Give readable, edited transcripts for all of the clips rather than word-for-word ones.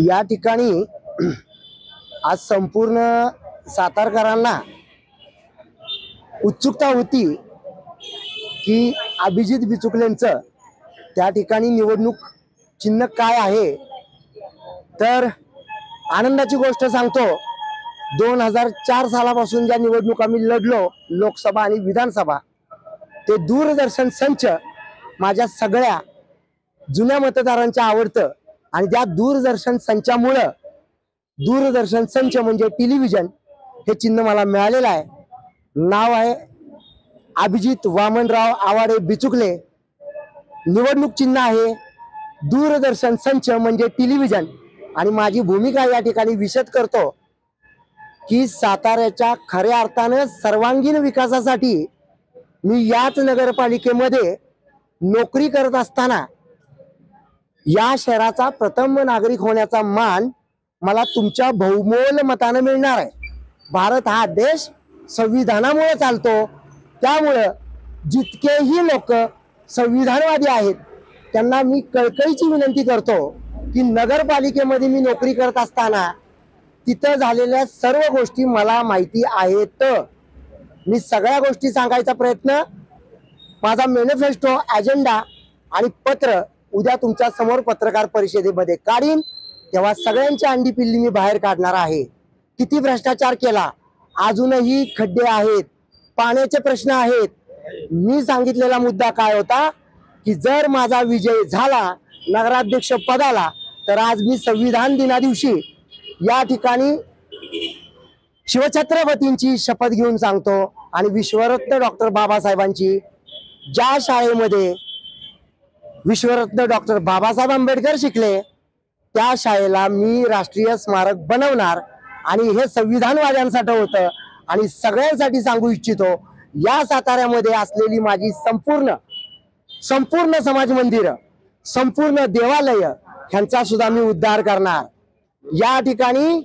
या ठिकाणी आज संपूर्ण सातारकरांना उत्सुकता होती की अभिजित बिचुकलेंचं त्या ठिकाणी निवडणूक चिन्ह काय आहे। तर आनंदाची गोष्ट सांगतो, 2004 सालापासून ज्या निवडणूक आम्ही लढलो, लोकसभा आणि विधानसभा, ते दूरदर्शन संच माझ्या सगळ्या जुन्या मतदारांच्या आवडतं आणि त्या दूरदर्शन संचामुळे, दूरदर्शन संच म्हणजे टेलिव्हिजन, हे चिन्ह मला मिळालेलं आहे। नाव आहे अभिजित वामनराव आवाडे बिचुकले, निवडणूक चिन्ह आहे दूरदर्शन संच म्हणजे टेलिव्हिजन। आणि माझी भूमिका या ठिकाणी विशद करतो की साताऱ्याच्या खऱ्या अर्थानं सर्वांगीण विकासासाठी मी याच नगरपालिकेमध्ये नोकरी करत असताना या शहराचा प्रथम नागरिक होण्याचा मान मला तुमच्या बहुमोल मताने मिळणार आहे। भारत हा देश संविधानामुळे चालतो, त्यामुळे जितकेही लोक संविधानवादी आहेत त्यांना मी कळकळीची विनंती करतो की नगरपालिकेमध्ये मी नोकरी करत असताना तिथं झालेल्या सर्व गोष्टी मला माहिती आहेत। मी सगळ्या गोष्टी सांगायचा प्रयत्न, माझा मॅनिफेस्टो, अजेंडा आणि पत्र उद्या तुमच्या समोर पत्रकार परिषदेमध्ये काढीन, तेव्हा सगळ्यांची अंडी पिल्ली मी बाहेर काढणार आहे। किती भ्रष्टाचार केला, अजूनही खड्डे आहेत, पाण्याचे प्रश्न आहेत। मी सांगितलेला मुद्दा काय होता की जर माझा विजय झाला नगराध्यक्ष पदाला, तर आज मी संविधान दिना दिवशी या ठिकाणी शिवछत्रपतींची शपथ घेऊन सांगतो आणि विश्वरत्न डॉक्टर बाबासाहेबांची, ज्या शाळेमध्ये विश्वरत्न डॉक्टर बाबासाहेब आंबेडकर शिकले त्या शाळेला मी राष्ट्रीय स्मारक बनवणार। आणि हे संविधानवाद्यांसाठी होतं आणि सगळ्यांसाठी सांगू इच्छितो, या साताऱ्यामध्ये असलेली माझी संपूर्ण समाज मंदिर, संपूर्ण देवालय ह्यांचा सुद्धा मी उद्धार करणार। या ठिकाणी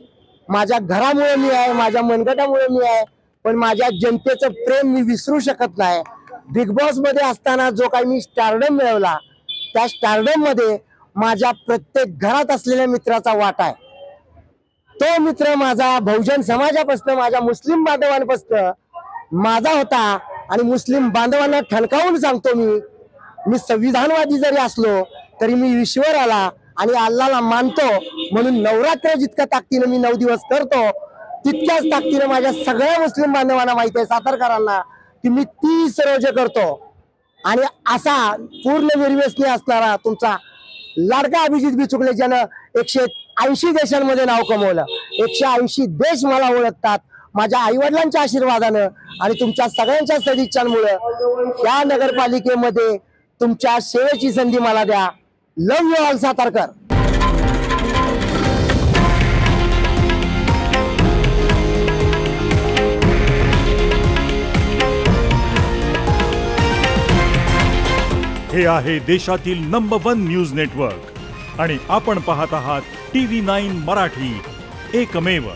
माझ्या घरामुळे मी आहे, माझ्या मनगटामुळे मी आहे, पण माझ्या जनतेचं प्रेम मी विसरू शकत नाही। बिग बॉस मध्ये असताना जो काही मी स्टारडम मिळवला, त्या स्टारडम मध्ये माझ्या प्रत्येक घरात असलेल्या मित्राचा वाटा आहे। तो मित्र माझा बहुजन समाजापासून, माझ्या मुस्लिम बांधवांपासून माझा होता। आणि मुस्लिम बांधवांना ठणकावून सांगतो, मी संविधानवादी जरी असलो तरी मी ईश्वराला आणि अल्लाहला मानतो, म्हणून नवरात्र जितक्या ताकदीने मी 9 दिवस करतो, तितक्याच ताकदीने माझ्या सगळ्या मुस्लिम बांधवांना माहिती आहे, सातारकरांना, की मी 30 रोजे करतो। आणि असा पूर्ण निर्व्यसनी असणारा तुमचा लाडका अभिजित बिचुकले, ज्यानं 180 देशांमध्ये नाव कमवलं, 180 देश मला ओळखतात, माझ्या आईवडिलांच्या आशीर्वादानं आणि तुमच्या सगळ्यांच्या सदिच्छांमुळे या नगरपालिकेमध्ये तुमच्या सेवेची संधी मला द्या। लव यू ऑल सातारकर। हे आहे देशातील नंबर 1 न्यूज नेटवर्क आणि आपण पाहत आहात TV9 मराठी, एकमेव।